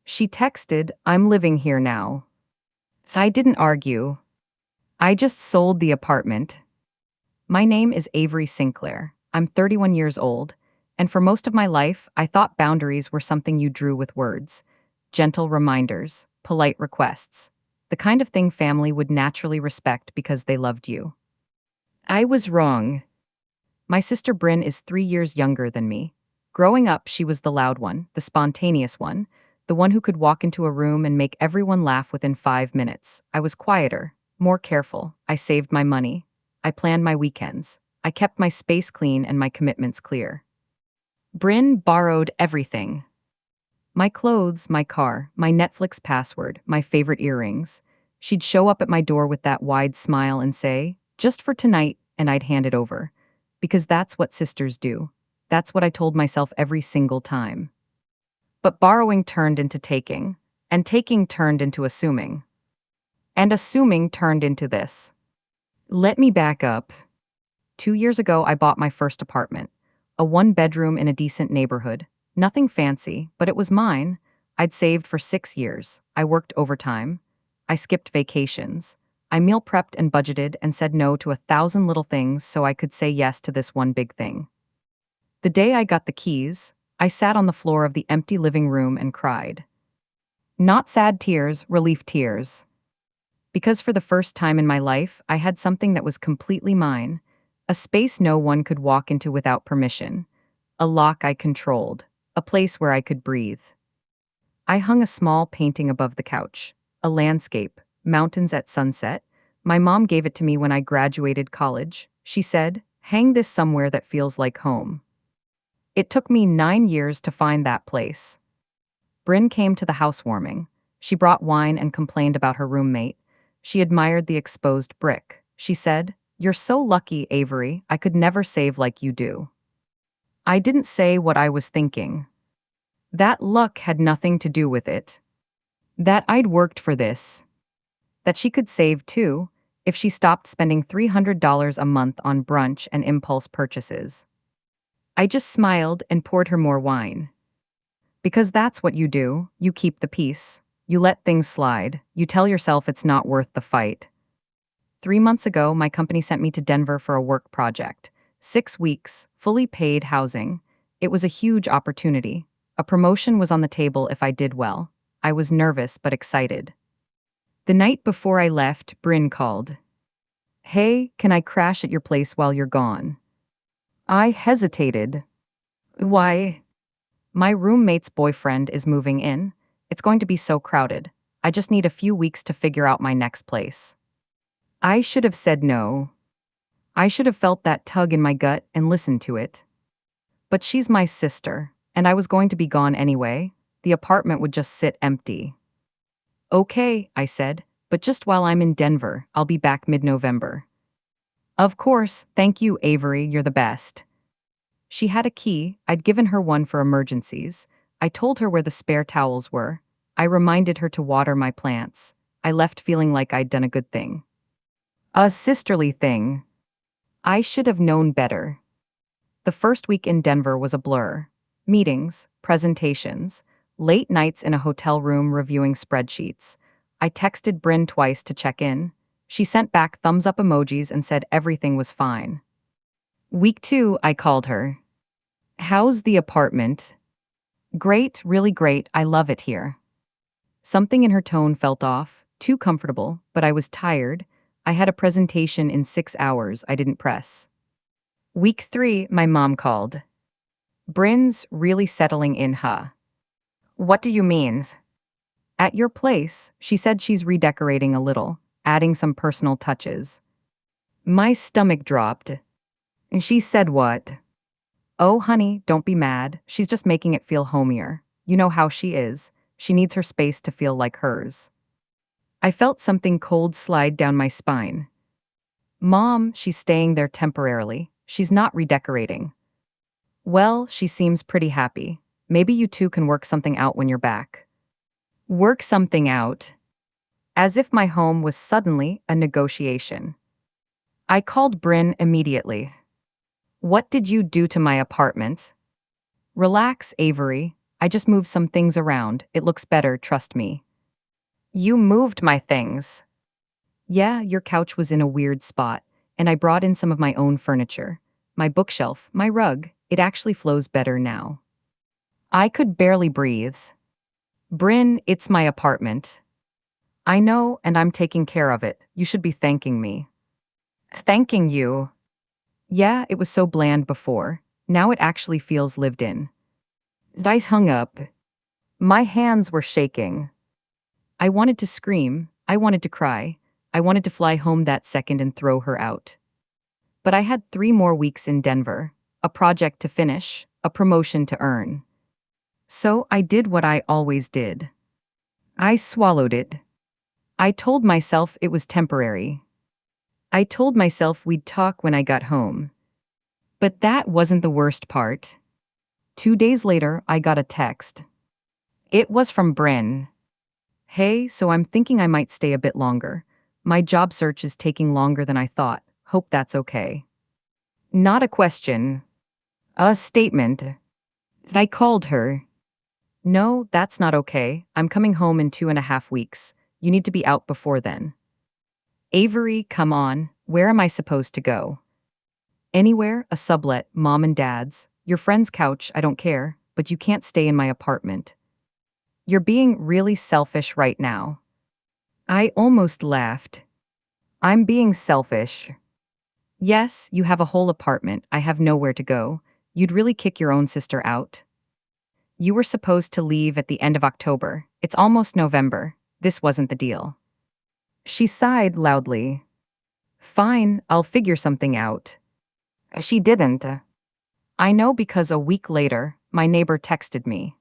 She texted, "I'm living here now." So I didn't argue. I just sold the apartment. My name is Avery Sinclair. I'm 31 years old, and for most of my life, I thought boundaries were something you drew with words. Gentle reminders, polite requests. The kind of thing family would naturally respect because they loved you. I was wrong. My sister Brynn is 3 years younger than me. Growing up, she was the loud one, the spontaneous one, the one who could walk into a room and make everyone laugh within 5 minutes. I was quieter, more careful. I saved my money. I planned my weekends. I kept my space clean and my commitments clear. Brynn borrowed everything. My clothes, my car, my Netflix password, my favorite earrings. She'd show up at my door with that wide smile and say, "Just for tonight," and I'd hand it over. Because that's what sisters do. That's what I told myself every single time. But borrowing turned into taking, and taking turned into assuming. And assuming turned into this. Let me back up. 2 years ago, I bought my first apartment. A one-bedroom in a decent neighborhood. Nothing fancy, but it was mine. I'd saved for 6 years. I worked overtime. I skipped vacations. I meal prepped and budgeted and said no to 1,000 little things so I could say yes to this one big thing. The day I got the keys, I sat on the floor of the empty living room and cried. Not sad tears, relief tears. Because for the first time in my life, I had something that was completely mine. A space no one could walk into without permission. A lock I controlled. A place where I could breathe. I hung a small painting above the couch. A landscape. Mountains at sunset. My mom gave it to me when I graduated college. She said, "Hang this somewhere that feels like home." It took me 9 years to find that place. Brynn came to the housewarming. She brought wine and complained about her roommate. She admired the exposed brick. She said, "You're so lucky, Avery. I could never save like you do." I didn't say what I was thinking. That luck had nothing to do with it. That I'd worked for this. That she could save too, if she stopped spending $300 a month on brunch and impulse purchases. I just smiled and poured her more wine. Because that's what you do. You keep the peace. You let things slide. You tell yourself it's not worth the fight. 3 months ago, my company sent me to Denver for a work project. 6 weeks, fully paid housing. It was a huge opportunity. A promotion was on the table if I did well. I was nervous but excited. The night before I left, Brynn called. "Hey, can I crash at your place while you're gone?" I hesitated. Why? My roommate's boyfriend is moving in. It's going to be so crowded. I just need a few weeks to figure out my next place. I should have said no. I should have felt that tug in my gut and listened to it. But she's my sister, and I was going to be gone anyway. The apartment would just sit empty. "Okay," I said, "but just while I'm in Denver, I'll be back mid-November." "Of course, thank you, Avery, you're the best." She had a key. I'd given her one for emergencies. I told her where the spare towels were. I reminded her to water my plants. I left feeling like I'd done a good thing. A sisterly thing. I should have known better. The first week in Denver was a blur. Meetings, presentations, late nights in a hotel room reviewing spreadsheets. I texted Brynn twice to check in. She sent back thumbs-up emojis and said everything was fine. Week 2, I called her. "How's the apartment?" "Great, really great, I love it here." Something in her tone felt off, too comfortable, but I was tired. I had a presentation in 6 hours I didn't press. Week 3, my mom called. "Brynn's really settling in, huh?" "What do you mean?" "At your place," she said she's redecorating a little, adding some personal touches. My stomach dropped. And she said what? "Oh, honey, don't be mad. She's just making it feel homier. You know how she is. She needs her space to feel like hers." I felt something cold slide down my spine. "Mom, she's staying there temporarily. She's not redecorating." "Well, she seems pretty happy. Maybe you two can work something out when you're back." Work something out? As if my home was suddenly a negotiation. I called Brynn immediately. "What did you do to my apartment?" "Relax, Avery. I just moved some things around. It looks better, trust me. You moved my things. Yeah, your couch was in a weird spot, and I brought in some of my own furniture. My bookshelf, my rug, it actually flows better now. I could barely breathe. Brynn, it's my apartment. I know, and I'm taking care of it. You should be thanking me. Thanking you? Yeah, it was so bland before. Now it actually feels lived in. I hung up. My hands were shaking. I wanted to scream. I wanted to cry. I wanted to fly home that second and throw her out. But I had 3 more weeks in Denver, a project to finish, a promotion to earn. So I did what I always did. I swallowed it. I told myself it was temporary. I told myself we'd talk when I got home. But that wasn't the worst part. 2 days later, I got a text. It was from Brynn. Hey, so I'm thinking I might stay a bit longer. My job search is taking longer than I thought. Hope that's okay. Not a question. A statement. I called her. No, that's not okay. I'm coming home in 2.5 weeks. You need to be out before then. Avery, come on. Where am I supposed to go? Anywhere, a sublet, mom and dad's. Your friend's couch, I don't care, but you can't stay in my apartment. You're being really selfish right now. I almost laughed. I'm being selfish. Yes, you have a whole apartment. I have nowhere to go. You'd really kick your own sister out. You were supposed to leave at the end of October. It's almost November. This wasn't the deal. She sighed loudly. Fine, I'll figure something out. She didn't. I know because a week later, my neighbor texted me.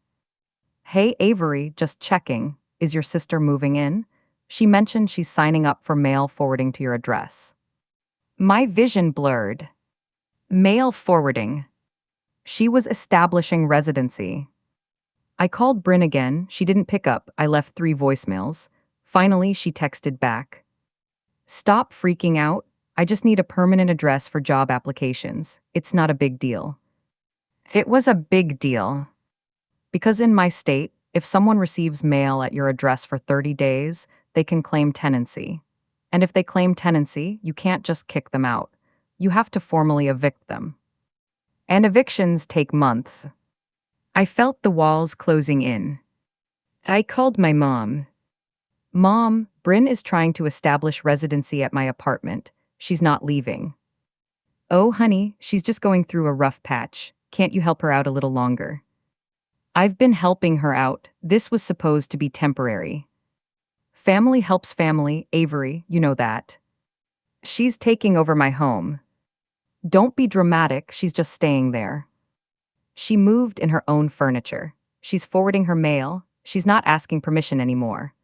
Hey Avery, just checking. Is your sister moving in? She mentioned she's signing up for mail forwarding to your address. My vision blurred. Mail forwarding. She was establishing residency. I called Brynn again. She didn't pick up. I left 3 voicemails. Finally, she texted back. Stop freaking out. I just need a permanent address for job applications. It's not a big deal. It was a big deal. Because in my state, if someone receives mail at your address for 30 days, they can claim tenancy. And if they claim tenancy, you can't just kick them out. You have to formally evict them. And evictions take months. I felt the walls closing in. I called my mom. Mom, Brynn is trying to establish residency at my apartment. She's not leaving. Oh, honey, she's just going through a rough patch. Can't you help her out a little longer? I've been helping her out. This was supposed to be temporary. Family helps family, Avery, you know that. She's taking over my home. Don't be dramatic, she's just staying there. She moved in her own furniture. She's forwarding her mail. She's not asking permission anymore.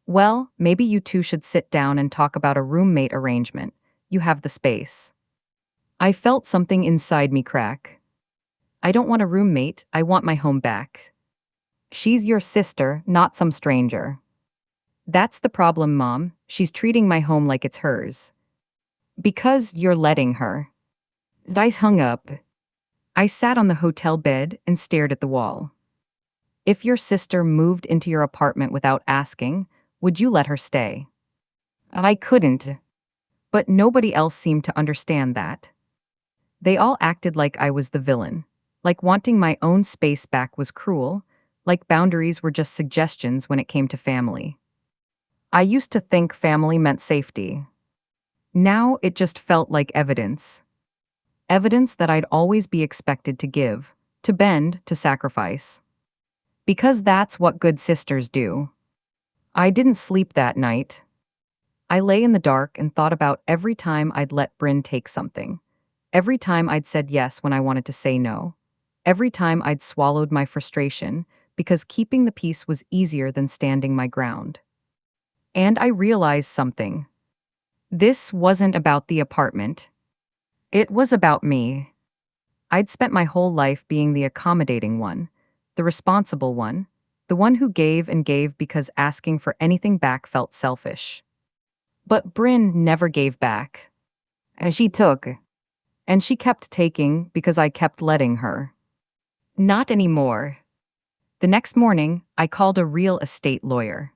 Well, maybe you two should sit down and talk about a roommate arrangement. You have the space. I felt something inside me crack. I don't want a roommate, I want my home back. She's your sister, not some stranger. That's the problem, Mom. She's treating my home like it's hers. Because you're letting her. I hung up. I sat on the hotel bed and stared at the wall. If your sister moved into your apartment without asking, would you let her stay? I couldn't. But nobody else seemed to understand that. They all acted like I was the villain, like wanting my own space back was cruel, like boundaries were just suggestions when it came to family. I used to think family meant safety. Now it just felt like evidence. Evidence that I'd always be expected to give, to bend, to sacrifice. Because that's what good sisters do. I didn't sleep that night. I lay in the dark and thought about every time I'd let Brynn take something. Every time I'd said yes when I wanted to say no. Every time I'd swallowed my frustration because keeping the peace was easier than standing my ground. And I realized something. This wasn't about the apartment. It was about me. I'd spent my whole life being the accommodating one, the responsible one, the one who gave and gave because asking for anything back felt selfish. But Brynn never gave back. And she took. And she kept taking because I kept letting her. Not anymore. The next morning, I called a real estate lawyer.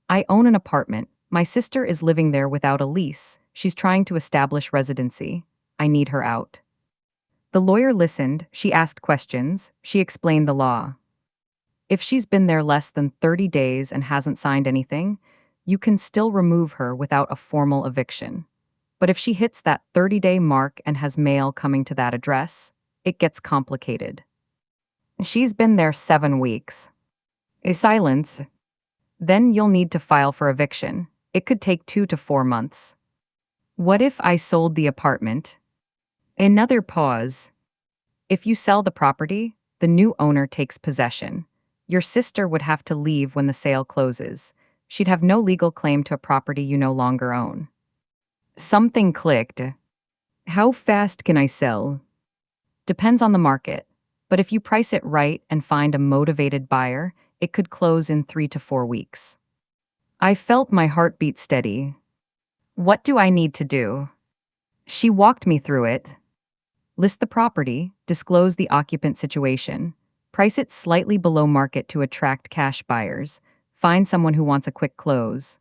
I own an apartment. My sister is living there without a lease. She's trying to establish residency. I need her out. The lawyer listened, she asked questions, she explained the law. If she's been there less than 30 days and hasn't signed anything, you can still remove her without a formal eviction. But if she hits that 30-day mark and has mail coming to that address, it gets complicated. She's been there 7 weeks. A silence. Then you'll need to file for eviction. It could take 2 to 4 months. What if I sold the apartment? Another pause. If you sell the property, the new owner takes possession. Your sister would have to leave when the sale closes. She'd have no legal claim to a property you no longer own. Something clicked. How fast can I sell? Depends on the market. But if you price it right and find a motivated buyer, it could close in 3 to 4 weeks. I felt my heartbeat steady. What do I need to do? She walked me through it. List the property, disclose the occupant situation, price it slightly below market to attract cash buyers, find someone who wants a quick close.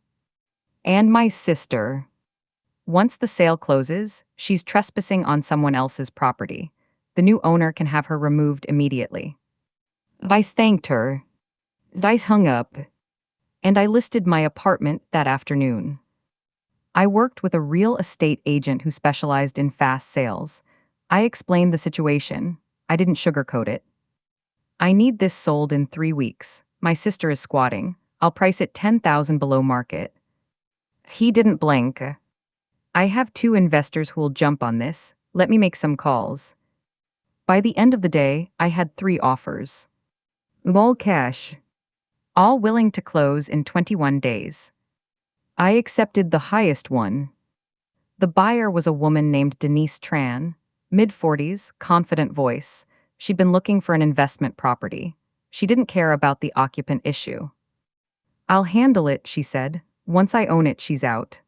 And my sister. Once the sale closes, she's trespassing on someone else's property. The new owner can have her removed immediately. I thanked her. I hung up. And I listed my apartment that afternoon. I worked with a real estate agent who specialized in fast sales. I explained the situation. I didn't sugarcoat it. I need this sold in 3 weeks. My sister is squatting. I'll price it 10,000 below market. He didn't blink. I have 2 investors who will jump on this. Let me make some calls. By the end of the day, I had 3 offers. All cash. All willing to close in 21 days. I accepted the highest one. The buyer was a woman named Denise Tran, mid-40s, confident voice. She'd been looking for an investment property. She didn't care about the occupant issue. I'll handle it, she said. Once I own it, she's out.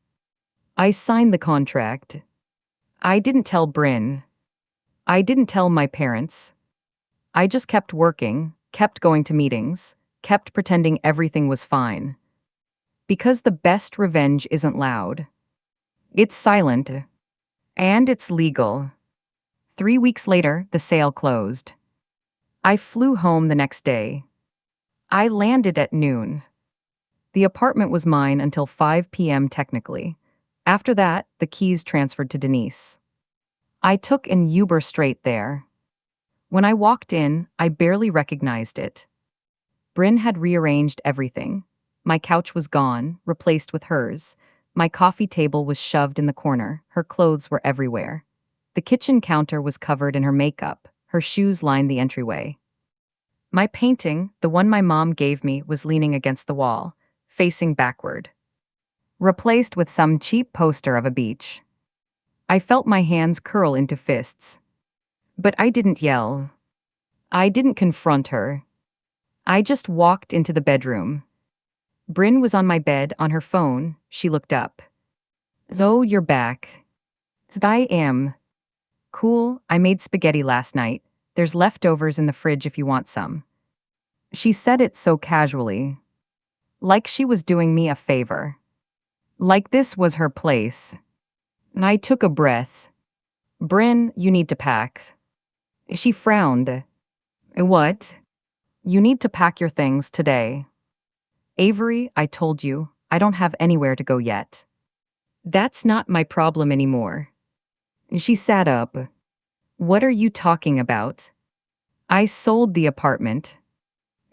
I signed the contract. I didn't tell Brynn. I didn't tell my parents. I just kept working, kept going to meetings, kept pretending everything was fine. Because the best revenge isn't loud. It's silent. And it's legal. 3 weeks later, the sale closed. I flew home the next day. I landed at noon. The apartment was mine until 5 p.m. technically. After that, the keys transferred to Denise. I took an Uber straight there. When I walked in, I barely recognized it. Brynn had rearranged everything. My couch was gone, replaced with hers. My coffee table was shoved in the corner. Her clothes were everywhere. The kitchen counter was covered in her makeup. Her shoes lined the entryway. My painting, the one my mom gave me, was leaning against the wall, facing backward. Replaced with some cheap poster of a beach. I felt my hands curl into fists. But I didn't yell. I didn't confront her. I just walked into the bedroom. Brynn was on my bed on her phone. She looked up. So you're back. I am. Cool, I made spaghetti last night. There's leftovers in the fridge if you want some. She said it so casually. Like she was doing me a favor. Like this was her place. I took a breath. Brynn, you need to pack. She frowned. What? You need to pack your things today. Avery, I told you, I don't have anywhere to go yet. That's not my problem anymore. She sat up. What are you talking about? I sold the apartment.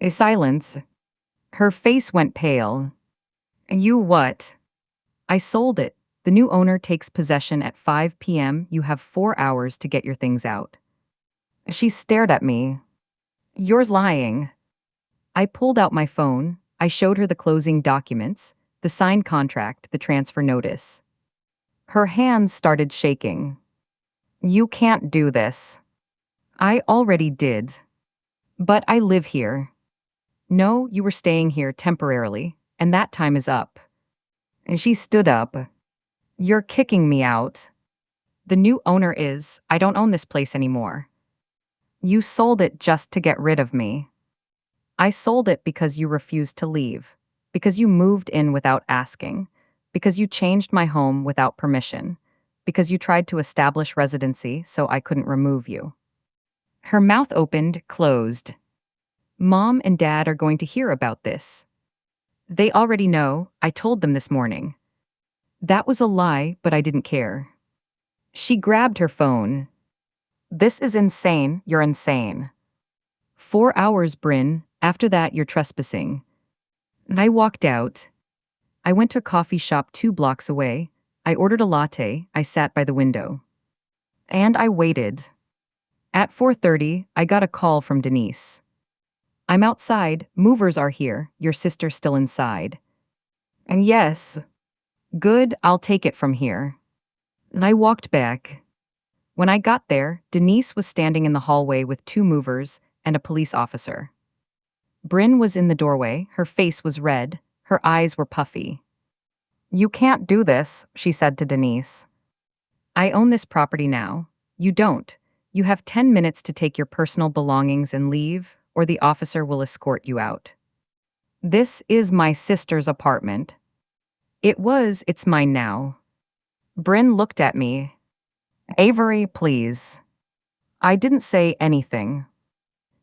A silence. Her face went pale. You what? I sold it. The new owner takes possession at 5 p.m. You have 4 hours to get your things out. She stared at me. You're lying. I pulled out my phone. I showed her the closing documents, the signed contract, the transfer notice. Her hands started shaking. You can't do this. I already did. But I live here. No, you were staying here temporarily, and that time is up. And she stood up. You're kicking me out. The new owner is, I don't own this place anymore. You sold it just to get rid of me. I sold it because you refused to leave, because you moved in without asking, because you changed my home without permission, because you tried to establish residency so I couldn't remove you." Her mouth opened, closed. Mom and Dad are going to hear about this. They already know, I told them this morning. That was a lie, but I didn't care. She grabbed her phone. "This is insane, you're insane. 4 hours, Brynn, after that you're trespassing." And I walked out. I went to a coffee shop 2 blocks away. I ordered a latte, I sat by the window. And I waited. At 4:30, I got a call from Denise. "I'm outside, movers are here, your sister's still inside." And yes, good, I'll take it from here. And I walked back. When I got there, Denise was standing in the hallway with 2 movers and a police officer. Brynn was in the doorway, her face was red, her eyes were puffy. "You can't do this," she said to Denise. "I own this property now. You don't. You have 10 minutes to take your personal belongings and leave, or the officer will escort you out." "This is my sister's apartment." It's mine now." Brynn looked at me. "Avery, please." I didn't say anything.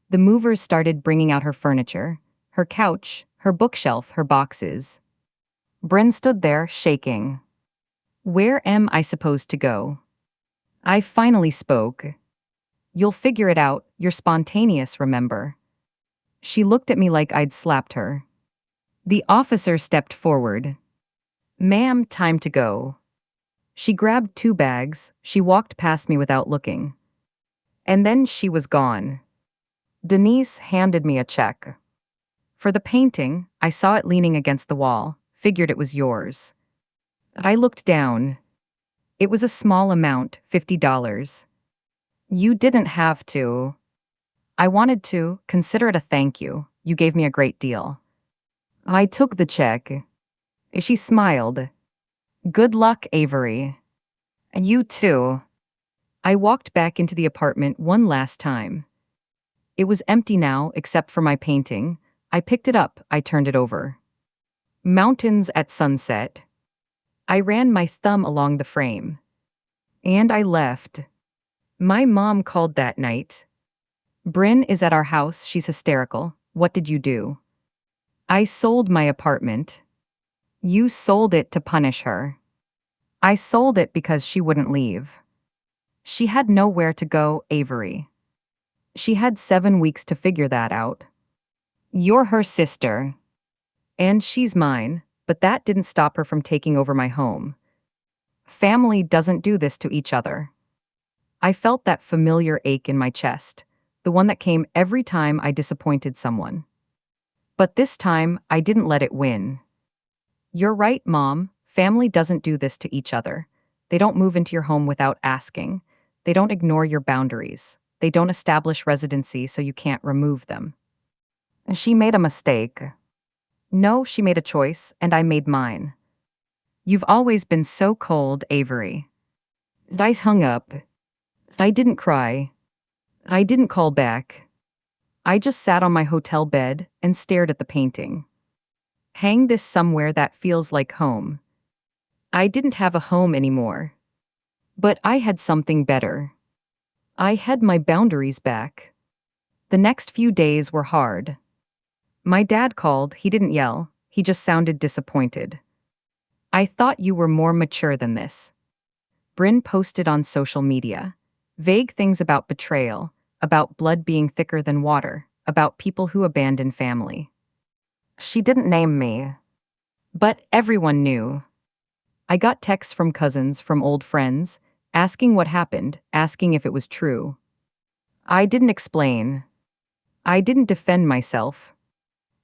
The movers started bringing out her furniture, her couch, her bookshelf, her boxes. Brynn stood there, shaking. "Where am I supposed to go?" I finally spoke. "You'll figure it out, you're spontaneous, remember?" She looked at me like I'd slapped her. The officer stepped forward. "Ma'am, time to go." She grabbed 2 bags, she walked past me without looking. And then she was gone. Denise handed me a check. "For the painting, I saw it leaning against the wall, figured it was yours." I looked down. It was a small amount, $50. "You didn't have to." "I wanted to, consider it a thank you. You gave me a great deal." I took the check. She smiled. "Good luck, Avery." "You too." I walked back into the apartment one last time. It was empty now, except for my painting. I picked it up, I turned it over. "Mountains at sunset." I ran my thumb along the frame. And I left. My mom called that night. "Brynn is at our house, she's hysterical. What did you do?" "I sold my apartment." "You sold it to punish her." "I sold it because she wouldn't leave." "She had nowhere to go, Avery." "She had 7 weeks to figure that out." "You're her sister." "And she's mine, but that didn't stop her from taking over my home." Family doesn't do this to each other. I felt that familiar ache in my chest, the one that came every time I disappointed someone. But this time, I didn't let it win. "You're right, Mom. Family doesn't do this to each other. They don't move into your home without asking. They don't ignore your boundaries. They don't establish residency so you can't remove them." And she made a mistake. No, she made a choice, and I made mine. "You've always been so cold, Avery." I hung up. I didn't cry. I didn't call back. I just sat on my hotel bed and stared at the painting. Hang this somewhere that feels like home. I didn't have a home anymore. But I had something better. I had my boundaries back. The next few days were hard. My dad called, he didn't yell, he just sounded disappointed. "I thought you were more mature than this." Brynn posted on social media. Vague things about betrayal, about blood being thicker than water, about people who abandon family. She didn't name me. But everyone knew. I got texts from cousins, from old friends, asking what happened, asking if it was true. I didn't explain. I didn't defend myself.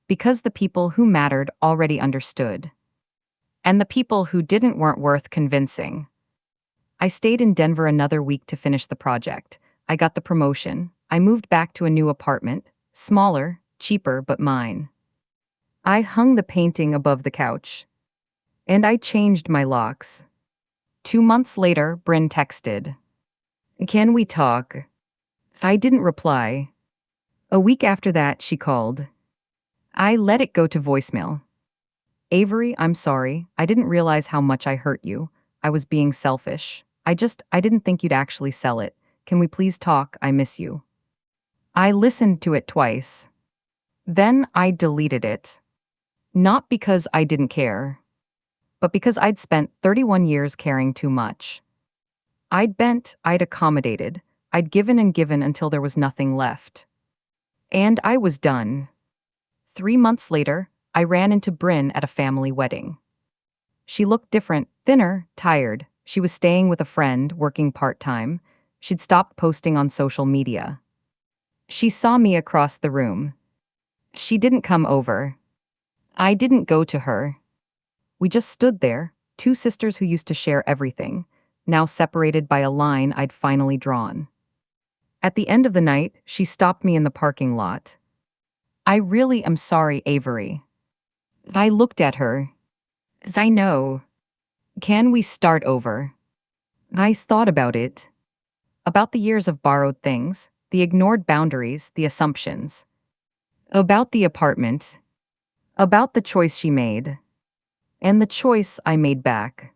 Because the people who mattered already understood. And the people who didn't weren't worth convincing. I stayed in Denver another week to finish the project. I got the promotion. I moved back to a new apartment, smaller, cheaper, but mine. I hung the painting above the couch. And I changed my locks. 2 months later, Brynn texted. "Can we talk?" I didn't reply. A week after that, she called. I let it go to voicemail. Avery, I'm sorry. I didn't realize how much I hurt you. I was being selfish. I didn't think you'd actually sell it. Can we please talk? I miss you. I listened to it twice. Then I deleted it. Not because I didn't care, but because I'd spent 31 years caring too much. I'd bent, I'd accommodated, I'd given and given until there was nothing left. And I was done. 3 months later, I ran into Brynn at a family wedding. She looked different, thinner, tired. She was staying with a friend, working part-time. She'd stopped posting on social media. She saw me across the room. She didn't come over. I didn't go to her. We just stood there, two sisters who used to share everything, now separated by a line I'd finally drawn. At the end of the night, she stopped me in the parking lot. I really am sorry, Avery. I looked at her. I know. Can we start over? I thought about it. About the years of borrowed things, the ignored boundaries, the assumptions. About the apartment. About the choice she made. And the choice I made back.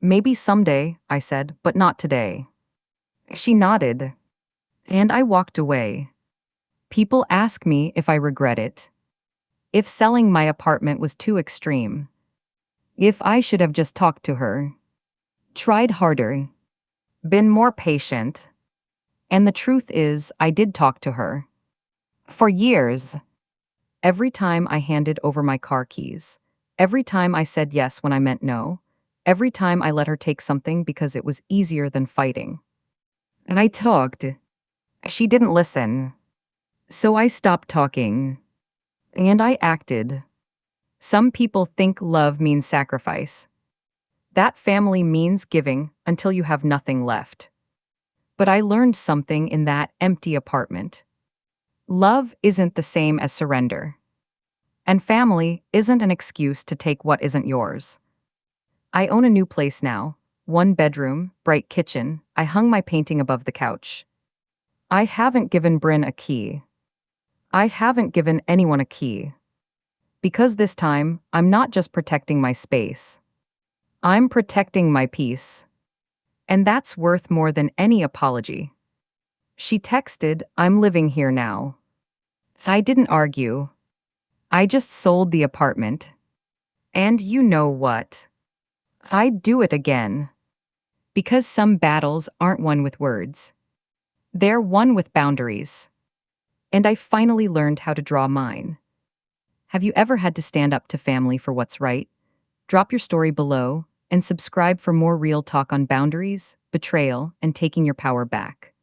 Maybe someday, I said, but not today. She nodded. And I walked away. People ask me if I regret it. If selling my apartment was too extreme. If I should have just talked to her. Tried harder. Been more patient. And the truth is, I did talk to her. For years. Every time I handed over my car keys. Every time I said yes when I meant no. Every time I let her take something because it was easier than fighting. And I talked. She didn't listen. So I stopped talking. And I acted. Some people think love means sacrifice. That family means giving until you have nothing left. But I learned something in that empty apartment. Love isn't the same as surrender. And family isn't an excuse to take what isn't yours. I own a new place now. 1 bedroom, bright kitchen. I hung my painting above the couch. I haven't given Brynn a key. I haven't given anyone a key. Because this time, I'm not just protecting my space. I'm protecting my peace. And that's worth more than any apology. She texted, I'm living here now. So I didn't argue. I just sold the apartment. And you know what? I'd do it again. Because some battles aren't won with words. They're won with boundaries. And I finally learned how to draw mine. Have you ever had to stand up to family for what's right? Drop your story below and subscribe for more real talk on boundaries, betrayal, and taking your power back.